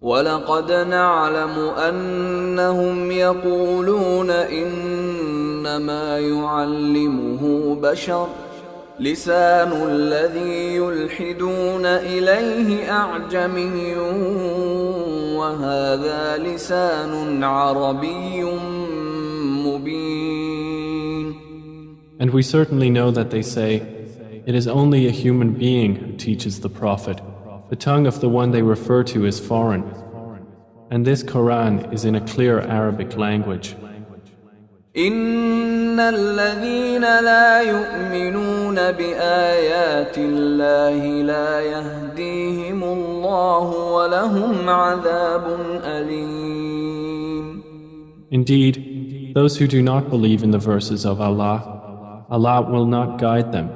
وَلَقَدْ نَعْلَمُ أَنَّهُمْ يَقُولُونَ إِنَّمَا يُعَلِّمُهُ بَشَرٌ لسان الذي يلحدون إليه أعجمي وهذا لسان عربي مبين. And we certainly know that they say, It is only a human being who teaches the Prophet. The tongue of the one they refer to is foreign. And this Quran is in a clear Arabic language. إن الذين لا يؤمنون بآيات الله لا يهديهم الله ولهم عذاب أليم. Indeed, those who do not believe in the verses of Allah, Allah will not guide them,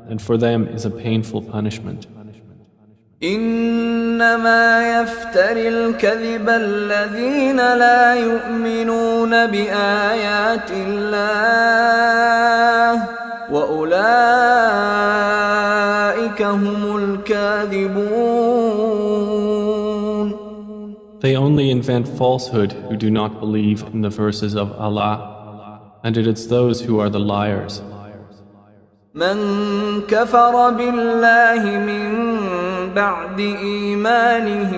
and for them is a painful punishment. إنما يفتري الكذب الذين لا يؤمنون بآيات الله وأولئك هم الكاذبون. They only invent falsehood who do not believe in the verses of Allah, and it is those who are the liars. من كفر بالله من بعد إيمانه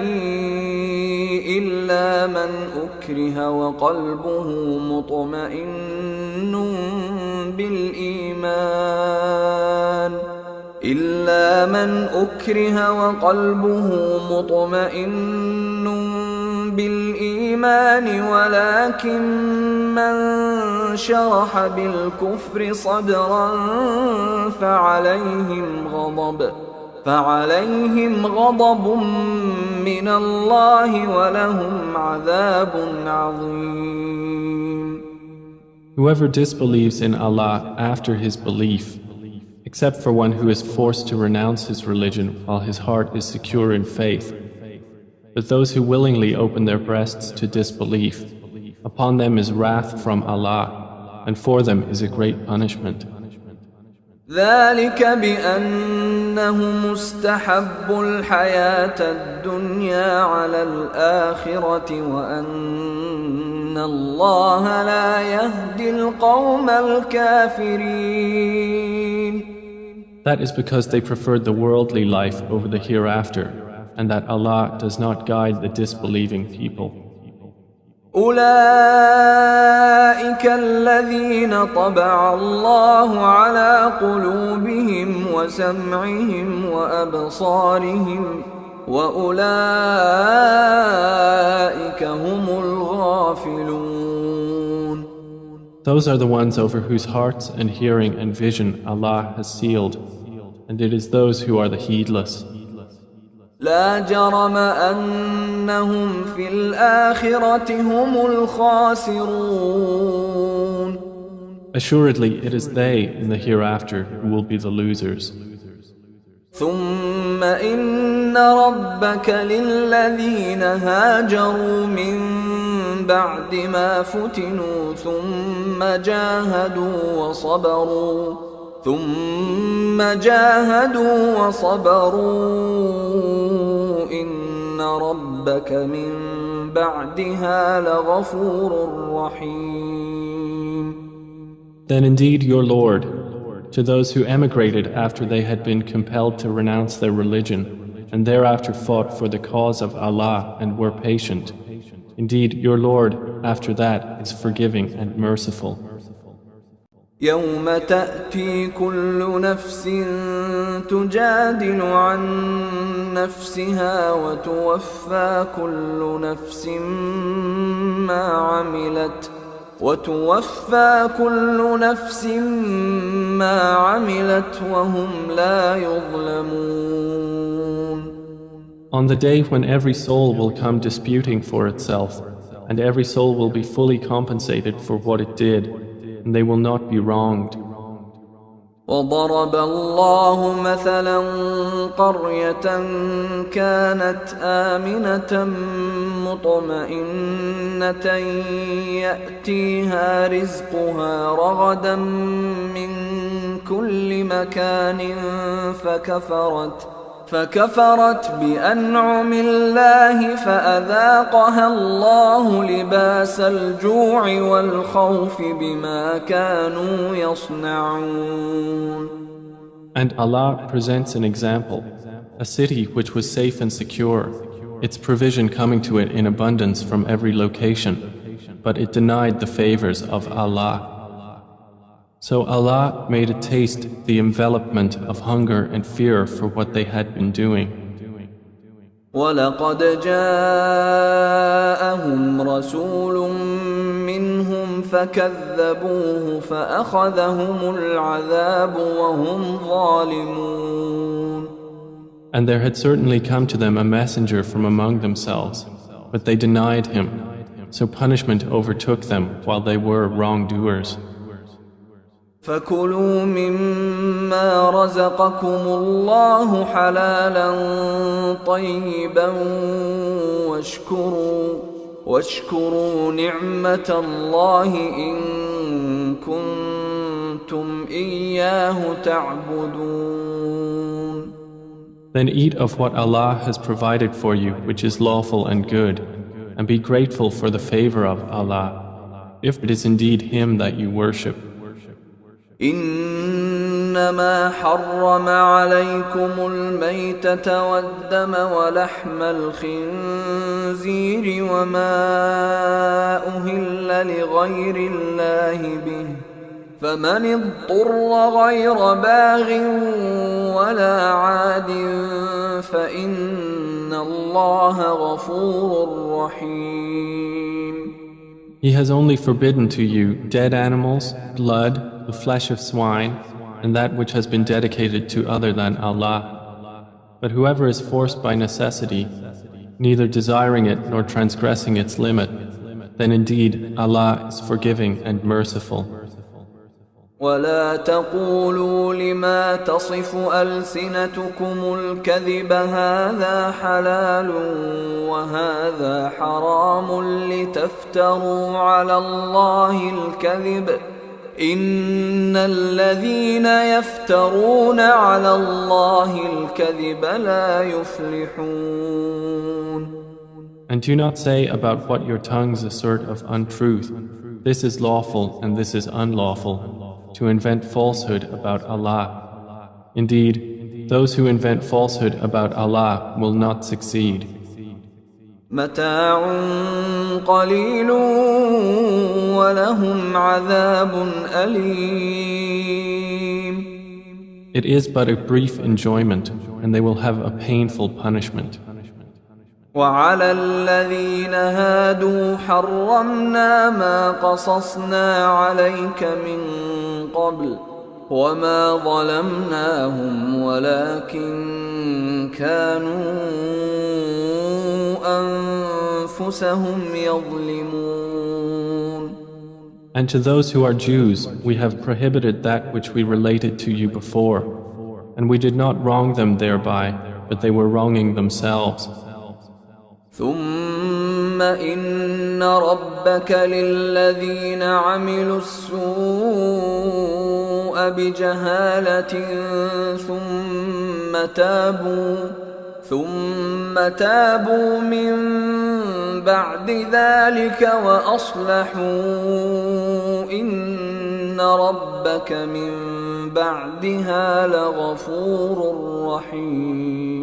إلا من أكره وقلبه مطمئن بالإيمان ولكن من شرح بالكفر صدرا فعليهم غضب من الله ولهم عذاب عظيم. Whoever disbelieves in Allah after his belief, except for one who is forced to renounce his religion while his heart is secure in faith, but those who willingly open their breasts to disbelief, upon them is wrath from Allah, and for them is a great punishment. ذلك بأنهم استحبوا الحياة الدنيا على الآخرة وأن الله لا يهدي القوم الكافرين. That is because they preferred the worldly life over the hereafter, and that Allah does not guide the disbelieving people. أولئك الذين طبع الله على قلوبهم وسمعهم وأبصارهم وأولئك هم الغافلون. Those are the ones over whose hearts and hearing and vision Allah has sealed, and it is those who are the heedless. لا جرم أنهم في الآخرة هم الخاسرون. Assuredly, it is they in the hereafter who will be the losers. ثم إن ربك للذين هاجروا من بعد ما فتنوا ثم جاهدوا وصبروا إن ربك من بعدها لغفور رحيم. Then indeed your Lord, to those who emigrated after they had been compelled to renounce their religion, and thereafter fought for the cause of Allah and were patient, indeed your Lord after that is forgiving and merciful. يوم تأتي كل نفس تجادل عن نفسها وتوفى كل نفس ما عملت وهم لا يظلمون. On the day when every soul will come disputing for itself, and every soul will be fully compensated for what it did, and they will not be wronged. وضرب الله مثلا قرية كانت آمنة مطمئنة يأتيها رزقها رغدا من كل مكان فكفرت بأنعم الله فأذاقها الله لباس الجوع والخوف بما كانوا يصنعون. And Allah presents an example, a city which was safe and secure, its provision coming to it in abundance from every location, but it denied the favors of Allah. So Allah made a taste the envelopment of hunger and fear for what they had been doing. وَلَقَدْ جَاءَهُمْ رَسُولٌ مِّنْهُمْ فَكَذَّبُوهُ فَأَخَذَهُمُ الْعَذَابُ وَهُمْ ظَالِمُونَ. And there had certainly come to them a messenger from among themselves, but they denied him, so punishment overtook them while they were wrongdoers. فَكُلُوا مِمَّا رَزَقَكُمُ اللَّهُ حَلَالًا طَيِّبًا واشكروا نِعْمَةَ اللَّهِ إِن كُنتُمْ إِيَّاهُ تَعْبُدُونَ. Then eat of what Allah has provided for you, which is lawful and good, and be grateful for the favor of Allah, if it is indeed Him that you worship. إنما حرم عليكم الميتة والدم ولحم الخنزير وما أهل لغير الله به فمن اضطر غير باغ ولا عاد فإن الله غفور رحيم. He has only forbidden to you dead animals, blood, the flesh of swine, and that which has been dedicated to other than Allah. But whoever is forced by necessity, neither desiring it nor transgressing its limit, then indeed Allah is forgiving and merciful. ولا تقولوا لما تصف ألسنتكم الكذب هذا حلال وهذا حرام لتفتروا على الله الكذب إن الذين يفترون على الله الكذب لا يفلحون. And do not say about what your tongues assert of untruth, this is lawful and this is unlawful, to invent falsehood about Allah. Indeed, those who invent falsehood about Allah will not succeed. متاع قليل ولهم عذاب أليم. It is but a brief enjoyment, and they will have a painful punishment. وعلى الذين هادوا حرمنا ما قصصنا عليك من قبل وما ظلمناهم ولكن كانوا أنفسهم يظلمون. And to those who are Jews, we have prohibited that which we related to you before, and we did not wrong them thereby, but they were wronging themselves. ثم إن ربك للذين عملوا السوء بجهالة ثم تابوا من بعد ذلك وأصلحوا إن ربك من بعدها لغفور رحيم.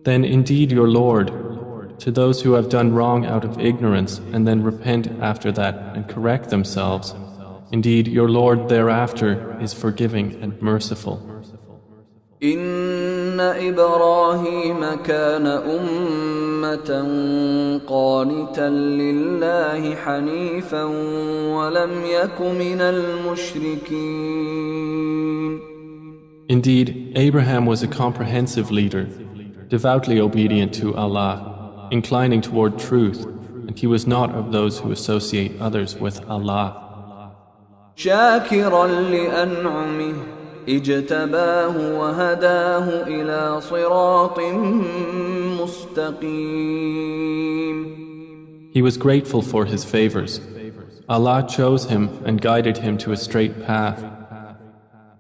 Then indeed your Lord, to those who have done wrong out of ignorance and then repent after that and correct themselves, indeed your Lord thereafter is forgiving and merciful. إن إبراهيم كان أمة قانتا لله حنيفا ولم يك من المشركين. Indeed, Abraham was a comprehensive leader, devoutly obedient to Allah, inclining toward truth, and he was not of those who associate others with Allah. شاكرا لأنعمه اجتباه وهداه إلى صراط مستقيم. He was grateful for his favors. Allah chose him and guided him to a straight path.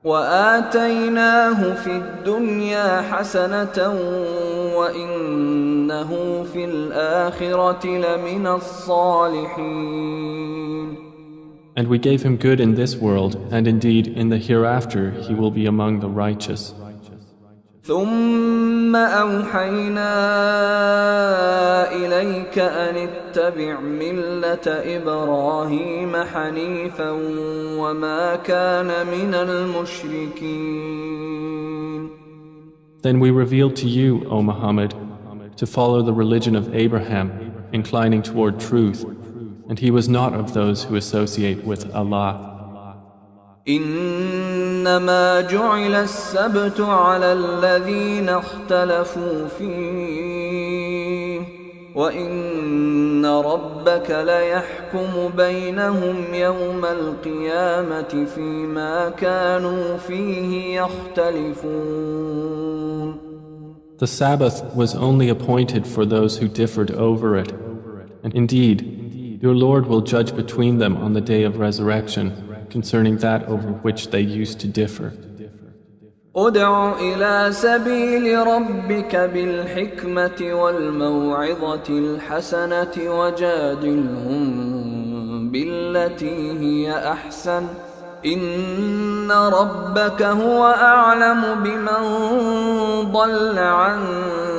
وآتيناه في الدنيا حسنة وإنه في الآخرة لمن الصالحين. And we gave him good in this world, and indeed in the hereafter he will be among the righteous. ثم أوحينا إليك أن اتبع ملة إبراهيم حنيفا وما كان من المشركين. Then we revealed to you, O Muhammad, to follow the religion of Abraham, inclining toward truth, and he was not of those who associate with Allah. إنما جعل السبت على الذين اختلفوا فيه وإن ربك ليحكم بينهم يوم القيامة فيما كانوا فيه يختلفون. The Sabbath was only appointed for those who differed over it, and indeed, your Lord will judge between them on the day of resurrection concerning that over which they used to differ. ادع إلى سبيل ربك بالحكمة والموعظة الحسنة وجادلهم بالتي هي أحسن إن ربك هو أعلم بمن ضل عن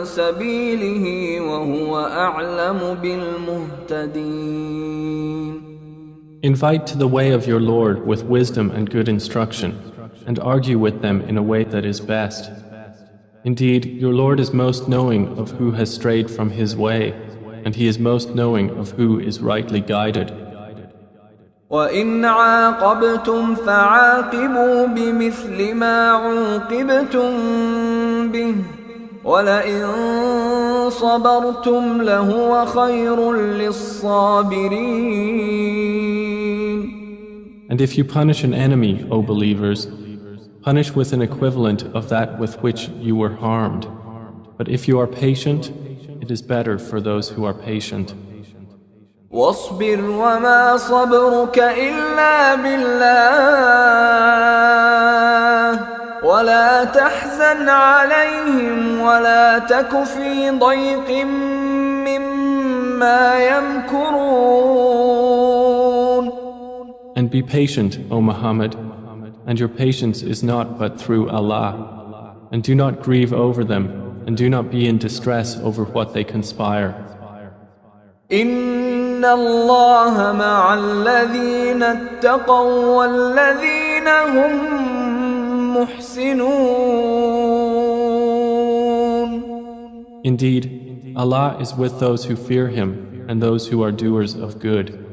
سبيله وهو أعلم بالمهتدين. Invite to the way of your Lord with wisdom and good instruction, and argue with them in a way that is best. Indeed, your Lord is most knowing of who has strayed from his way, and he is most knowing of who is rightly guided. وَإِنْ عَاقَبْتُمْ فَعَاقِبُوا بِمِثْلِ مَا عُوقِبْتُمْ بِهِ وَلَئِنْ صَبَرْتُمْ لَهُوَ خَيْرٌ لِلصَّابِرِينَ. And if you punish an enemy, O believers, punish with an equivalent of that with which you were harmed. But if you are patient, it is better for those who are patient. واصبر وما صبرك إلا بالله ولا تحزن عليهم ولا تك في ضيق مما يمكرون. And be patient, O Muhammad, and your patience is not but through Allah. And do not grieve over them, and do not be in distress over what they conspire. إن الله مع الذين اتقوا والذين هم محسنون. Indeed, Allah is with those who fear Him and those who are doers of good.